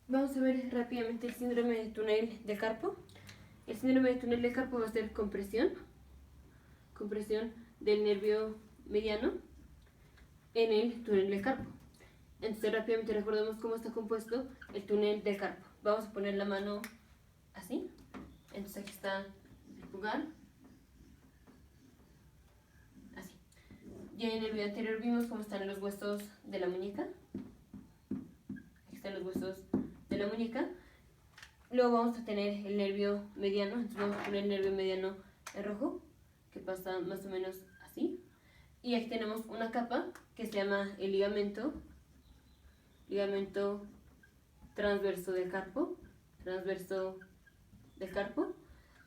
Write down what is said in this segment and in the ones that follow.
Vamos a ver rápidamente el síndrome de túnel de carpo. El síndrome de túnel de carpo va a ser compresión del nervio mediano en el túnel del carpo. Entonces rápidamente recordemos cómo está compuesto el túnel del carpo. Vamos a poner la mano así. Entonces aquí está el pulgar. Así. Ya en el video anterior vimos cómo están los huesos de la muñeca. Aquí están los huesos de la muñeca. Luego vamos a tener el nervio mediano. Entonces vamos a poner el nervio mediano en rojo, que pasa más o menos así. Y aquí tenemos una capa que se llama el ligamento transverso del carpo,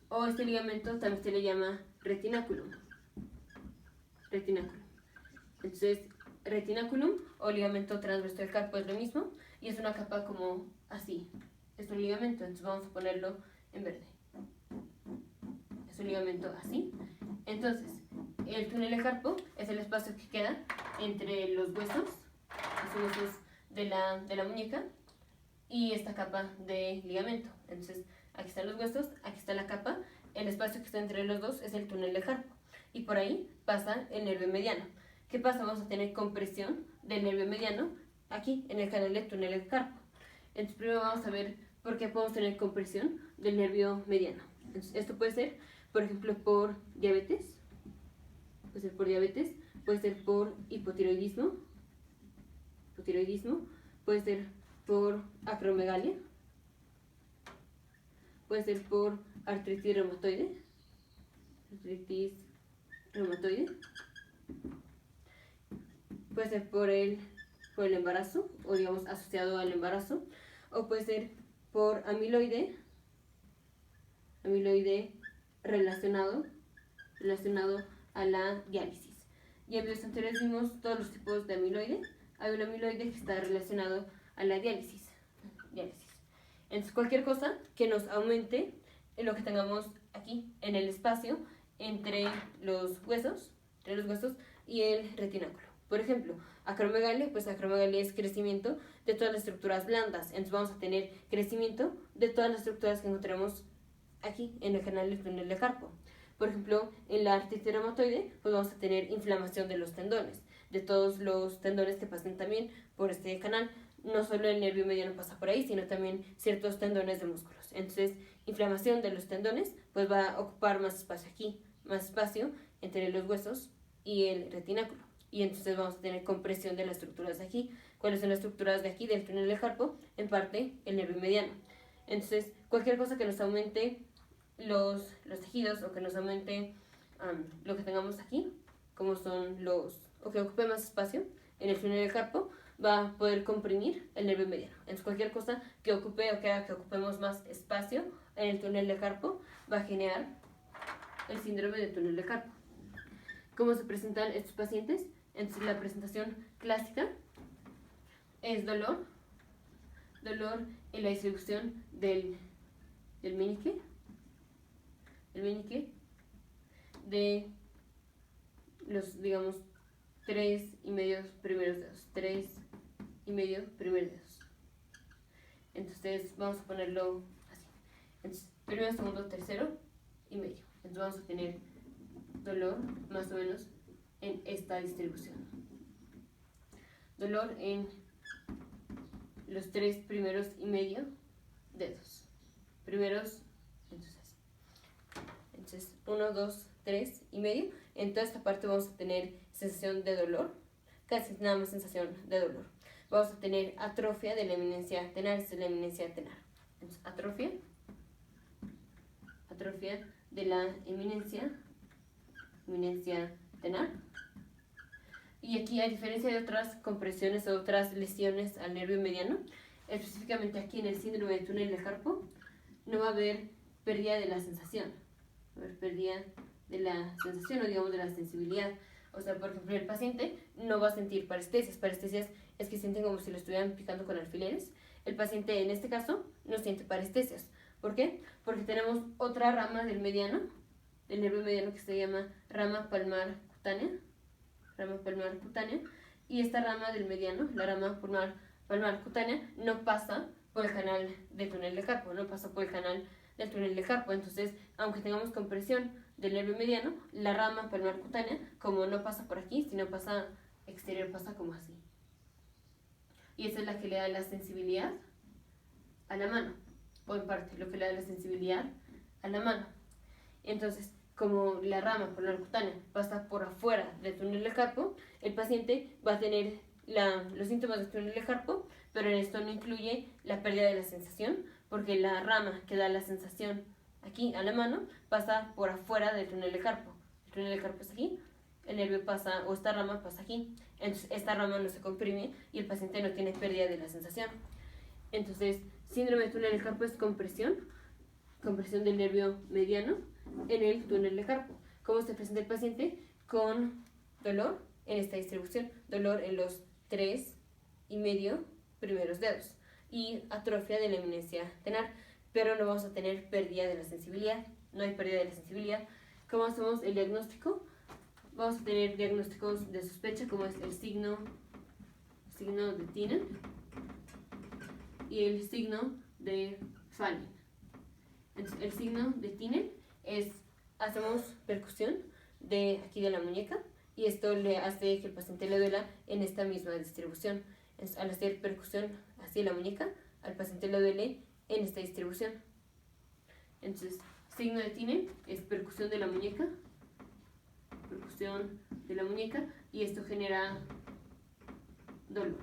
o este ligamento también se le llama retináculum. Entonces, retináculum o ligamento transverso del carpo es lo mismo y es una capa como así. Es un ligamento, entonces vamos a ponerlo en verde. Es un ligamento así. Entonces, el túnel del carpo es el espacio que queda entre los huesos de la muñeca y esta capa de ligamento. Entonces, aquí están los huesos, aquí está la capa, el espacio que está entre los dos es el túnel del carpo y por ahí pasa el nervio mediano. ¿Qué pasa? Vamos a tener compresión del nervio mediano aquí en el canal del túnel del carpo. Entonces, primero vamos a ver por qué podemos tener compresión del nervio mediano. Entonces, esto puede ser, por ejemplo, por diabetes, puede ser por hipotiroidismo, puede ser por acromegalia, puede ser por artritis reumatoide, puede ser por el embarazo o digamos asociado al embarazo, o puede ser por amiloide relacionado a la diálisis. Y en videos anteriores vimos todos los tipos de amiloide. Hay un amiloide que está relacionado a la diálisis. Entonces cualquier cosa que nos aumente lo que tengamos aquí en el espacio entre los huesos y el retináculo. Por ejemplo, acromegalia, pues acromegalia es crecimiento de todas las estructuras blandas. Entonces vamos a tener crecimiento de todas las estructuras que encontramos aquí en el canal del túnel del carpo. Por ejemplo, en la artritis reumatoide, pues vamos a tener inflamación de los tendones, de todos los tendones que pasan también por este canal. No solo el nervio mediano pasa por ahí, sino también ciertos tendones de músculos. Entonces, inflamación de los tendones, pues va a ocupar más espacio aquí, más espacio entre los huesos y el retináculo. Y entonces vamos a tener compresión de las estructuras de aquí. ¿Cuáles son las estructuras de aquí del túnel del carpo? En parte, el nervio mediano. Entonces, cualquier cosa que nos aumente los tejidos o que nos aumente lo que tengamos aquí, como son o que ocupe más espacio en el túnel del carpo, va a poder comprimir el nervio mediano. Entonces cualquier cosa que ocupe o que haga que ocupemos más espacio en el túnel del carpo va a generar el síndrome de túnel del carpo. ¿Cómo se presentan estos pacientes? Entonces la presentación clásica es dolor en la distribución del meñique, de los, digamos, 3,5 primeros dedos. Entonces vamos a ponerlo así. Entonces, primero, segundo, tercero y medio. Entonces vamos a tener dolor más o menos en esta distribución. Dolor en los 3,5 dedos. Entonces 1, 2, 3,5. En toda esta parte vamos a tener sensación de dolor, casi nada más sensación de dolor. Vamos a tener atrofia de la eminencia tenar, esta es la eminencia tenar. Entonces, atrofia de la eminencia tenar. Y aquí, a diferencia de otras compresiones o otras lesiones al nervio mediano, específicamente aquí en el síndrome de túnel del carpo, no va a haber pérdida de la sensación. O digamos de la sensibilidad. O sea, por ejemplo, el paciente no va a sentir parestesias. Parestesias es que sienten como si lo estuvieran picando con alfileres. El paciente en este caso no siente parestesias. ¿Por qué? Porque tenemos otra rama del nervio mediano que se llama rama palmar cutánea, y esta rama del mediano, la rama palmar cutánea, no pasa por el canal del túnel de carpo, no pasa por el canal del túnel de carpo. Entonces, aunque tengamos compresión del nervio mediano, la rama palmar cutánea, como no pasa por aquí, sino pasa exterior, pasa como así. Y esa es la que le da la sensibilidad a la mano, o en parte, lo que le da la sensibilidad a la mano. Entonces, como la rama palmar cutánea pasa por afuera del túnel de carpo, el paciente va a tener los síntomas del túnel de carpo, pero en esto no incluye la pérdida de la sensación, porque la rama que da la sensación aquí a la mano pasa por afuera del túnel de carpo. El túnel de carpo es aquí, el nervio pasa, o esta rama pasa aquí. Entonces esta rama no se comprime y el paciente no tiene pérdida de la sensación. Entonces, síndrome de túnel de carpo es compresión del nervio mediano en el túnel de carpo. ¿Cómo se presenta el paciente? Con dolor en esta distribución, dolor en los 3,5 primeros dedos y atrofia de la eminencia tenar, pero no vamos a tener pérdida de la sensibilidad, no hay pérdida de la sensibilidad. ¿Cómo hacemos el diagnóstico? Vamos a tener diagnósticos de sospecha, como es el signo de Tinel y el signo de Fallen. Entonces, el signo de Tinel es, hacemos percusión de aquí de la muñeca, y esto le hace que el paciente le duela en esta misma distribución. Entonces, al hacer percusión así de la muñeca, al paciente le duele en esta distribución. Entonces, signo de Tinel es percusión de la muñeca, y esto genera dolor.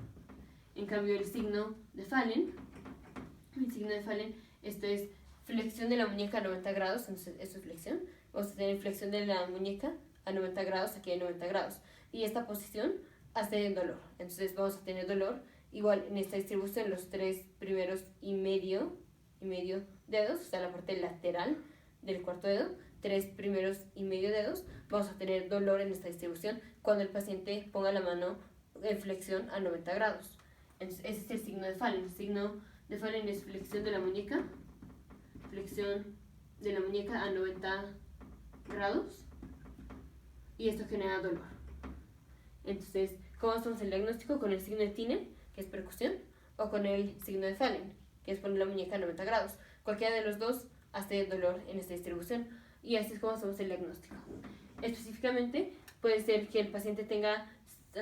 En cambio, el signo de Fallen, esto es flexión de la muñeca a 90 grados, entonces esto es flexión. Vamos a tener flexión de la muñeca a 90 grados, aquí hay 90 grados. Y esta posición hace dolor. Entonces vamos a tener dolor igual en esta distribución, los 3,5 dedos, o sea, la parte lateral del cuarto dedo, 3,5 dedos, vamos a tener dolor en esta distribución cuando el paciente ponga la mano en flexión a 90 grados. Entonces, ese es el signo de Fallen. El signo de Fallen es flexión de la muñeca a 90 grados, y esto genera dolor. Entonces, ¿cómo hacemos el diagnóstico? Con el signo de Tinel, que es percusión, o con el signo de Fallen, que es poner la muñeca a 90 grados. Cualquiera de los dos hace dolor en esta distribución, y así es como hacemos el diagnóstico. Específicamente, puede ser que el paciente tenga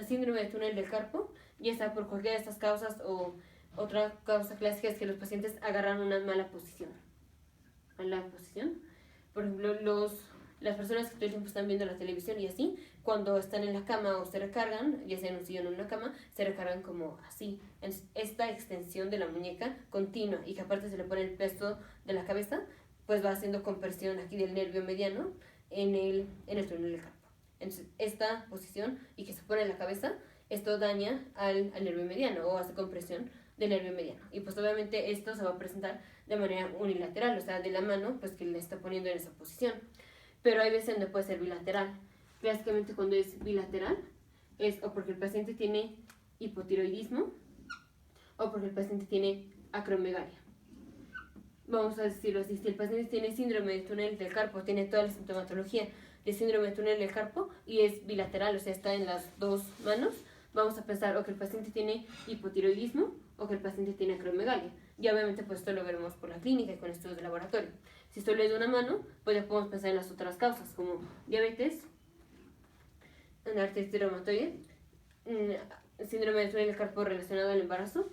síndrome de túnel del carpo, ya sea por cualquiera de estas causas, o otra causa clásica es que los pacientes agarran una mala posición. Por ejemplo, las personas que todo el tiempo están viendo la televisión y así, cuando están en la cama o se recargan, ya sea en un sillón o en una cama, se recargan como así. Entonces, esta extensión de la muñeca continua, y que aparte se le pone el peso de la cabeza, pues va haciendo compresión aquí del nervio mediano en el túnel del carpo. Entonces, esta posición y que se pone en la cabeza, esto daña al nervio mediano, o hace compresión del nervio mediano. Y pues obviamente esto se va a presentar de manera unilateral, o sea, de la mano, pues que le está poniendo en esa posición. Pero hay veces donde puede ser bilateral. Clásicamente, cuando es bilateral, es o porque el paciente tiene hipotiroidismo o porque el paciente tiene acromegalia. Vamos a decirlo así: si el paciente tiene síndrome de túnel del carpo, tiene toda la sintomatología de síndrome de túnel del carpo y es bilateral, o sea, está en las dos manos, vamos a pensar o que el paciente tiene hipotiroidismo o que el paciente tiene acromegalia. Y obviamente pues esto lo veremos por la clínica y con estudios de laboratorio. Si solo es de una mano, pues ya podemos pensar en las otras causas, como diabetes, una artritis reumatoide, síndrome de túnel del carpo relacionado al embarazo,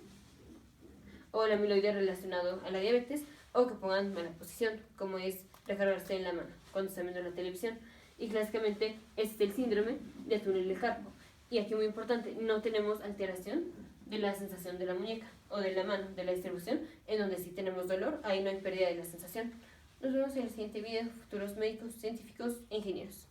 o la amiloide relacionado a la diabetes, o que pongan mala posición, como es recargarse en la mano cuando están viendo la televisión. Y clásicamente este es el síndrome de túnel del carpo. Y aquí muy importante, no tenemos alteración de la sensación de la muñeca o de la mano, de la distribución, en donde sí tenemos dolor, ahí no hay pérdida de la sensación. Nos vemos en el siguiente video. Futuros médicos, científicos e ingenieros.